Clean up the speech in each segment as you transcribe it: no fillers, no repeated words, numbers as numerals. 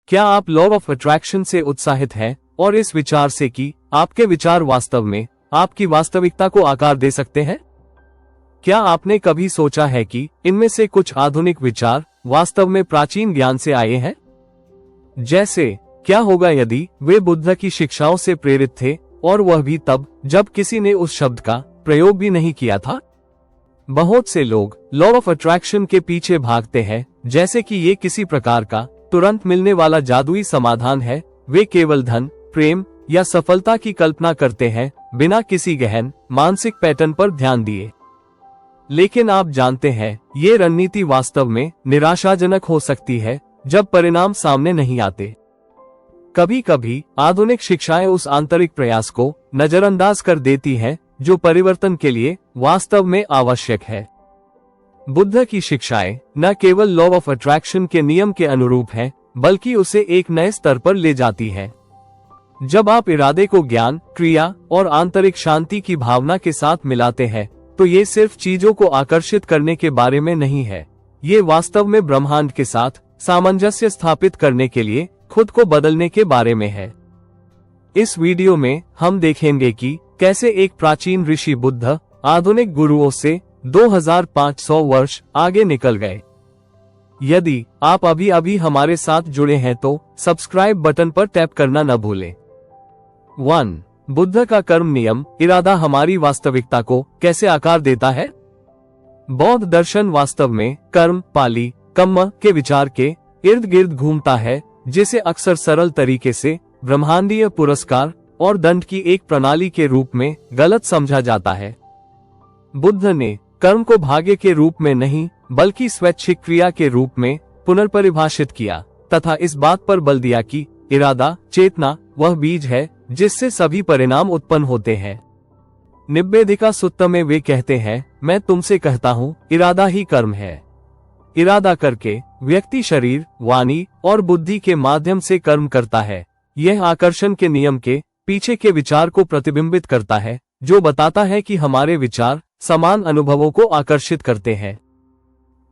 क्या आप law of attraction से उत्साहित हैं और इस विचार से कि आपके विचार वास्तव में आपकी वास्तविकता को आकार दे सकते हैं? क्या आपने कभी सोचा है कि इनमें से कुछ आधुनिक विचार वास्तव में प्राचीन ज्ञान से आए हैं? जैसे, क्या होगा यदि वे बुद्ध की शिक्षाओं से प्रेरित थे और वह भी तब जब किसी ने उस शब्द का प्रयोग भी नहीं किया था? बहुत से लोग लॉ ऑफ अट्रैक्शन के पीछे भागते हैं जैसे कि ये किसी प्रकार का तुरंत मिलने वाला जादुई समाधान है। वे केवल धन, प्रेम या सफलता की कल्पना करते हैं बिना किसी गहन मानसिक पैटर्न पर ध्यान दिए। लेकिन आप जानते हैं, ये रणनीति वास्तव में निराशाजनक हो सकती है जब परिणाम सामने नहीं आते। कभी कभी आधुनिक शिक्षाएं उस आंतरिक प्रयास को नजरअंदाज कर देती हैं जो परिवर्तन के लिए वास्तव में आवश्यक है। बुद्ध की शिक्षाएं न केवल लॉ ऑफ अट्रैक्शन के नियम के अनुरूप हैं, बल्कि उसे एक नए स्तर पर ले जाती है। जब आप इरादे को ज्ञान, क्रिया और आंतरिक शांति की भावना के साथ मिलाते हैं, तो ये सिर्फ चीजों को आकर्षित करने के बारे में नहीं है, ये वास्तव में ब्रह्मांड के साथ सामंजस्य स्थापित करने के लिए खुद को बदलने के बारे में है। इस वीडियो में हम देखेंगे कि कैसे एक प्राचीन ऋषि बुद्ध आधुनिक गुरुओं से 2500 वर्ष आगे निकल गए। यदि आप अभी अभी हमारे साथ जुड़े हैं तो सब्सक्राइब बटन पर टैप करना न भूलें। 1. बुद्ध का कर्म नियम, इरादा हमारी वास्तविकता को कैसे आकार देता है? बौद्ध दर्शन वास्तव में कर्म, पाली कम्म के विचार के इर्द गिर्द घूमता है, जिसे अक्सर सरल तरीके से ब्रह्मांडीय पुरस्कार और दंड की एक प्रणाली के रूप में गलत समझा जाता है। बुद्ध ने कर्म को भाग्य के रूप में नहीं बल्कि स्वैच्छिक क्रिया के रूप में पुनर्परिभाषित किया तथा इस बात पर बल दिया कि इरादा, चेतना वह बीज है जिससे सभी परिणाम उत्पन्न होते हैं। निब्बेधिका सुत्त में वे कहते हैं, मैं तुमसे कहता हूँ, इरादा ही कर्म है। इरादा करके व्यक्ति शरीर, वाणी और बुद्धि के माध्यम से कर्म करता है। यह आकर्षण के नियम के पीछे के विचार को प्रतिबिंबित करता है, जो बताता है कि हमारे विचार समान अनुभवों को आकर्षित करते हैं।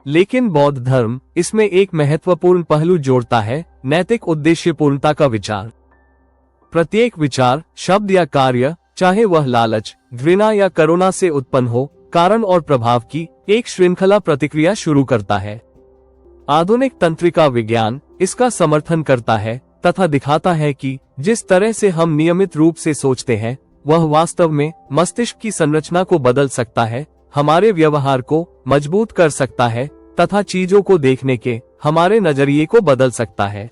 लेकिन बौद्ध धर्म इसमें एक महत्वपूर्ण पहलू जोड़ता है, नैतिक उद्देश्यपूर्णता का विचार। प्रत्येक विचार, शब्द या कार्य, चाहे वह लालच, घृणा या करुणा से उत्पन्न हो, कारण और प्रभाव की एक श्रृंखला प्रतिक्रिया शुरू करता है। आधुनिक तंत्रिका विज्ञान इसका समर्थन करता है तथा दिखाता है कि जिस तरह से हम नियमित रूप से सोचते हैं, वह वास्तव में मस्तिष्क की संरचना को बदल सकता है, हमारे व्यवहार को मजबूत कर सकता है तथा चीजों को देखने के हमारे नजरिए को बदल सकता है।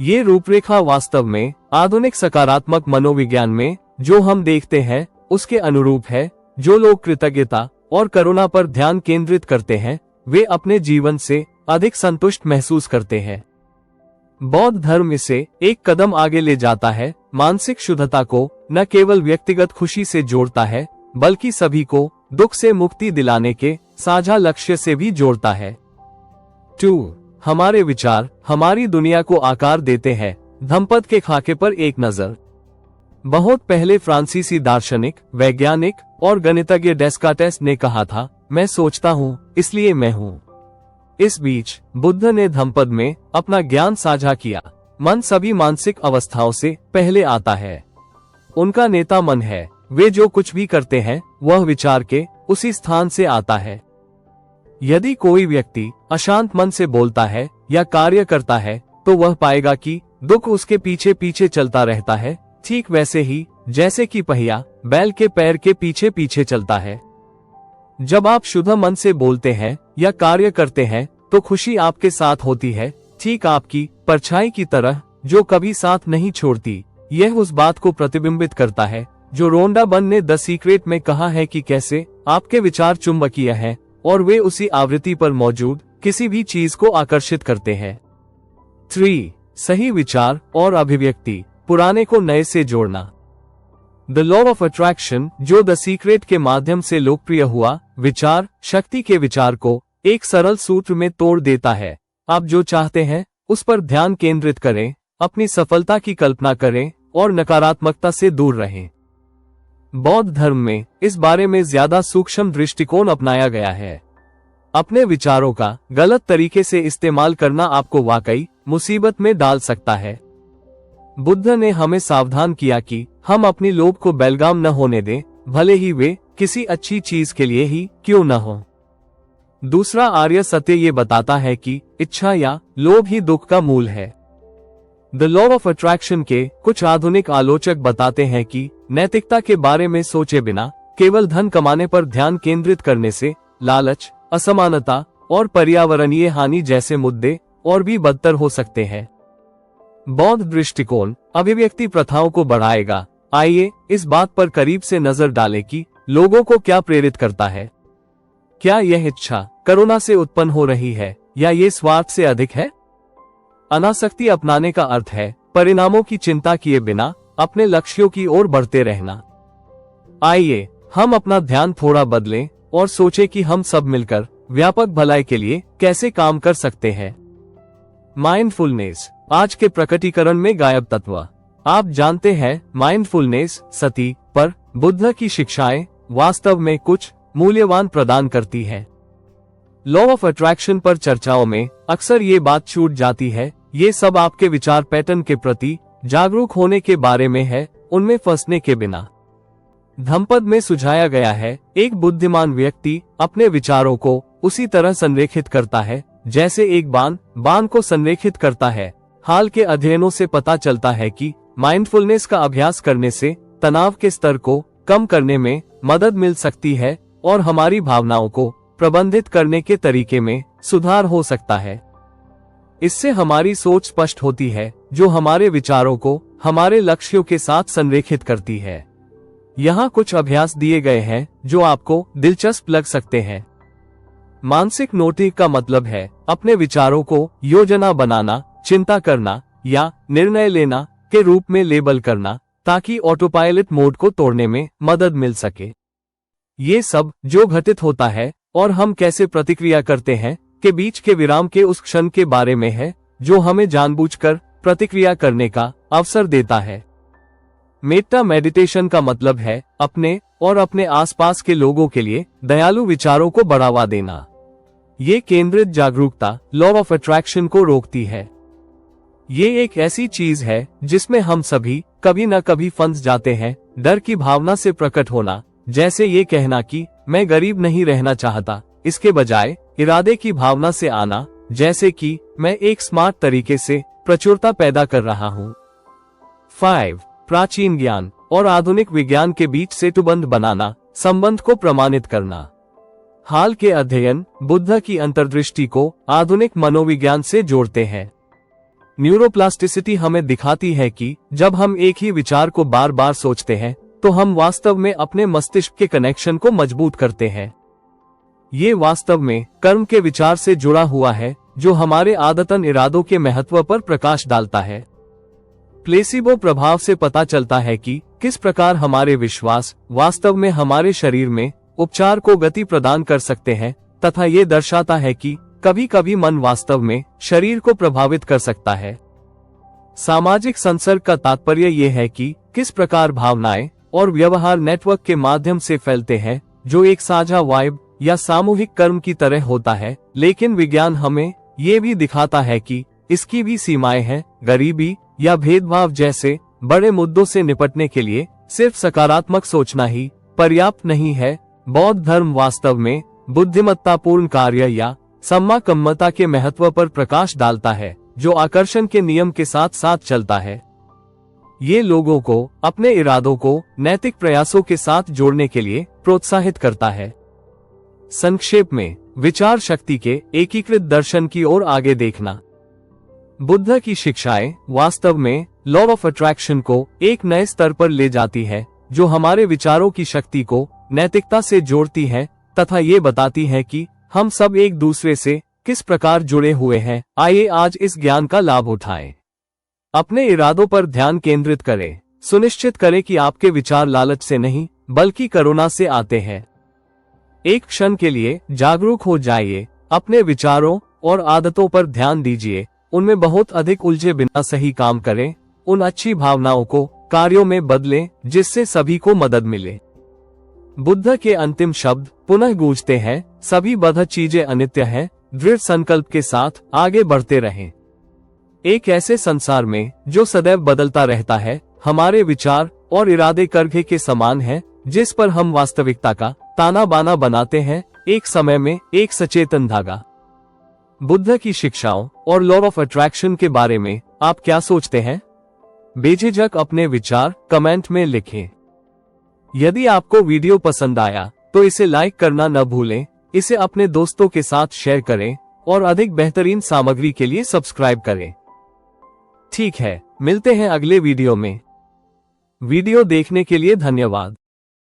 ये रूपरेखा वास्तव में आधुनिक सकारात्मक मनोविज्ञान में जो हम देखते हैं उसके अनुरूप है। जो लोग कृतज्ञता और करुणा पर ध्यान केंद्रित करते हैं, वे अपने जीवन से अधिक संतुष्ट महसूस करते हैं। बौद्ध धर्म इसे एक कदम आगे ले जाता है, मानसिक शुद्धता को न केवल व्यक्तिगत खुशी से जोड़ता है, बल्कि सभी को दुख से मुक्ति दिलाने के साझा लक्ष्य से भी जोड़ता है। 2. हमारे विचार हमारी दुनिया को आकार देते हैं। धम्पद के खाके पर एक नजर। बहुत पहले फ्रांसीसी दार्शनिक, वैज्ञानिक और गणितज्ञ डेस्कार्टेस ने कहा था, मैं सोचता हूँ इसलिए मैं हूँ। इस बीच बुद्ध ने धम्पद में अपना ज्ञान साझा किया। मन सभी मानसिक अवस्थाओं से पहले आता है। उनका नेता मन है। वे जो कुछ भी करते हैं वह विचार के उसी स्थान से आता है। यदि कोई व्यक्ति अशांत मन से बोलता है या कार्य करता है, तो वह पाएगा कि दुख उसके पीछे पीछे चलता रहता है, ठीक वैसे ही जैसे कि पहिया बैल के पैर के पीछे पीछे चलता है। जब आप शुद्ध मन से बोलते हैं या कार्य करते हैं, तो खुशी आपके साथ होती है, ठीक आपकी परछाई की तरह जो कभी साथ नहीं छोड़ती। यह उस बात को प्रतिबिंबित करता है जो रोंडा बर्न ने द सीक्रेट में कहा है कि कैसे आपके विचार चुंबकीय हैं और वे उसी आवृत्ति पर मौजूद किसी भी चीज को आकर्षित करते हैं। 3. सही विचार और अभिव्यक्ति, पुराने को नए से जोड़ना। द लॉ ऑफ अट्रैक्शन, जो द सीक्रेट के माध्यम से लोकप्रिय हुआ, विचार शक्ति के विचार को एक सरल सूत्र में तोड़ देता है। आप जो चाहते हैं उस पर ध्यान केंद्रित करें, अपनी सफलता की कल्पना करें और नकारात्मकता से दूर रहें। बौद्ध धर्म में इस बारे में ज्यादा सूक्ष्म दृष्टिकोण अपनाया गया है। अपने विचारों का गलत तरीके से इस्तेमाल करना आपको वाकई मुसीबत में डाल सकता है। बुद्ध ने हमें सावधान किया कि हम अपनी लोभ को बेलगाम न होने दें, भले ही वे किसी अच्छी चीज के लिए ही क्यों न हो। दूसरा आर्य सत्य ये बताता है कि इच्छा या लोभ ही दुख का मूल है। द लॉ ऑफ अट्रैक्शन के कुछ आधुनिक आलोचक बताते हैं कि नैतिकता के बारे में सोचे बिना केवल धन कमाने पर ध्यान केंद्रित करने से लालच, असमानता और पर्यावरणीय हानि जैसे मुद्दे और भी बदतर हो सकते हैं। बौद्ध दृष्टिकोण अभिव्यक्ति प्रथाओं को बढ़ाएगा। आइए इस बात पर करीब से नजर डालें कि लोगों को क्या प्रेरित करता है। क्या यह इच्छा करुणा से उत्पन्न हो रही है या ये स्वार्थ से अधिक है? अनासक्ति अपनाने का अर्थ है परिणामों की चिंता किए बिना अपने लक्ष्यों की ओर बढ़ते रहना। आइए हम अपना ध्यान थोड़ा बदलें और सोचें कि हम सब मिलकर व्यापक भलाई के लिए कैसे काम कर सकते हैं। माइंडफुलनेस आज के प्रकटीकरण में गायब तत्व। आप जानते हैं माइंडफुलनेस सती पर बुद्ध की शिक्षाएं वास्तव में कुछ मूल्यवान प्रदान करती है। लॉ ऑफ अट्रैक्शन पर चर्चाओं में अक्सर ये बात छूट जाती है, ये सब आपके विचार पैटर्न के प्रति जागरूक होने के बारे में है, उनमें फंसने के बिना। धम्पद में सुझाया गया है, एक बुद्धिमान व्यक्ति अपने विचारों को उसी तरह संरेखित करता है जैसे एक बाण को संरेखित करता है। हाल के अध्ययनों से पता चलता है कि माइंडफुलनेस का अभ्यास करने से तनाव के स्तर को कम करने में मदद मिल सकती है और हमारी भावनाओं को प्रबंधित करने के तरीके में सुधार हो सकता है। इससे हमारी सोच स्पष्ट होती है, जो हमारे विचारों को हमारे लक्ष्यों के साथ संरेखित करती है। यहाँ कुछ अभ्यास दिए गए हैं जो आपको दिलचस्प लग सकते हैं। मानसिक नोटिंग का मतलब है अपने विचारों को योजना बनाना, चिंता करना या निर्णय लेना के रूप में लेबल करना, ताकि ऑटोपायलट मोड को तोड़ने में मदद मिल सके। ये सब जो घटित होता है और हम कैसे प्रतिक्रिया करते हैं के बीच के विराम के उस क्षण के बारे में है, जो हमें जानबूझकर प्रतिक्रिया करने का अवसर देता है। मेटा मेडिटेशन का मतलब है अपने और अपने आसपास के लोगों के लिए दयालु विचारों को बढ़ावा देना। ये केंद्रित जागरूकता लॉ ऑफ अट्रैक्शन को रोकती है। ये एक ऐसी चीज है जिसमें हम सभी कभी न कभी फंस जाते हैं। डर की भावना से प्रकट होना, जैसे ये कहना कि मैं गरीब नहीं रहना चाहता, इसके बजाय इरादे की भावना से आना, जैसे कि मैं एक स्मार्ट तरीके से प्रचुरता पैदा कर रहा हूँ। 5. प्राचीन ज्ञान और आधुनिक विज्ञान के बीच सेतुबंध बनाना, संबंध को प्रमाणित करना। हाल के अध्ययन बुद्ध की अंतर्दृष्टि को आधुनिक मनोविज्ञान से जोड़ते हैं। न्यूरोप्लास्टिसिटी हमें दिखाती है कि जब हम एक ही विचार को बार बार सोचते हैं तो हम वास्तव में अपने मस्तिष्क के कनेक्शन को मजबूत करते हैं। ये वास्तव में कर्म के विचार से जुड़ा हुआ है, जो हमारे आदतन इरादों के महत्व पर प्रकाश डालता है। प्लेसिबो प्रभाव से पता चलता है कि किस प्रकार हमारे विश्वास वास्तव में हमारे शरीर में उपचार को गति प्रदान कर सकते हैं, तथा ये दर्शाता है कि कभी कभी मन वास्तव में शरीर को प्रभावित कर सकता है। सामाजिक संसर्ग का तात्पर्य यह है कि किस प्रकार भावनाएं और व्यवहार नेटवर्क के माध्यम से फैलते हैं, जो एक साझा वाइब या सामूहिक कर्म की तरह होता है। लेकिन विज्ञान हमें ये भी दिखाता है कि इसकी भी सीमाएं हैं। गरीबी या भेदभाव जैसे बड़े मुद्दों से निपटने के लिए सिर्फ सकारात्मक सोचना ही पर्याप्त नहीं है। बौद्ध धर्म वास्तव में बुद्धिमत्तापूर्ण कार्य या सम्माकम्मता के महत्व पर प्रकाश डालता है, जो आकर्षण के नियम के साथ साथ चलता है। ये लोगों को अपने इरादों को नैतिक प्रयासों के साथ जोड़ने के लिए प्रोत्साहित करता है। संक्षेप में, विचार शक्ति के एकीकृत दर्शन की ओर आगे देखना। बुद्ध की शिक्षाएं वास्तव में लॉ ऑफ अट्रैक्शन को एक नए स्तर पर ले जाती है, जो हमारे विचारों की शक्ति को नैतिकता से जोड़ती है तथा ये बताती है कि हम सब एक दूसरे से किस प्रकार जुड़े हुए हैं। आइए आज इस ज्ञान का लाभ उठाएं। अपने इरादों पर ध्यान केंद्रित करें। सुनिश्चित करें कि आपके विचार लालच से नहीं बल्कि करुणा से आते हैं। एक क्षण के लिए जागरूक हो जाइए। अपने विचारों और आदतों पर ध्यान दीजिए। उनमें बहुत अधिक उलझे बिना सही काम करें। उन अच्छी भावनाओं को कार्यों में बदलें जिससे सभी को मदद मिले। बुद्ध के अंतिम शब्द पुनः गूंजते हैं, सभी बद्ध चीजें अनित्य हैं। दृढ़ संकल्प के साथ आगे बढ़ते रहें। एक ऐसे संसार में जो सदैव बदलता रहता है, हमारे विचार और इरादे कर्घे के समान हैं, जिस पर हम वास्तविकता का ताना बाना बनाते हैं, एक समय में एक सचेतन धागा। बुद्ध की शिक्षाओं और लॉ ऑफ अट्रैक्शन के बारे में आप क्या सोचते हैं? बेझिझक अपने विचार कमेंट में लिखें। यदि आपको वीडियो पसंद आया तो इसे लाइक करना न भूलें, इसे अपने दोस्तों के साथ शेयर करें और अधिक बेहतरीन सामग्री के लिए सब्सक्राइब करें। ठीक है, मिलते हैं अगले वीडियो में। वीडियो देखने के लिए धन्यवाद।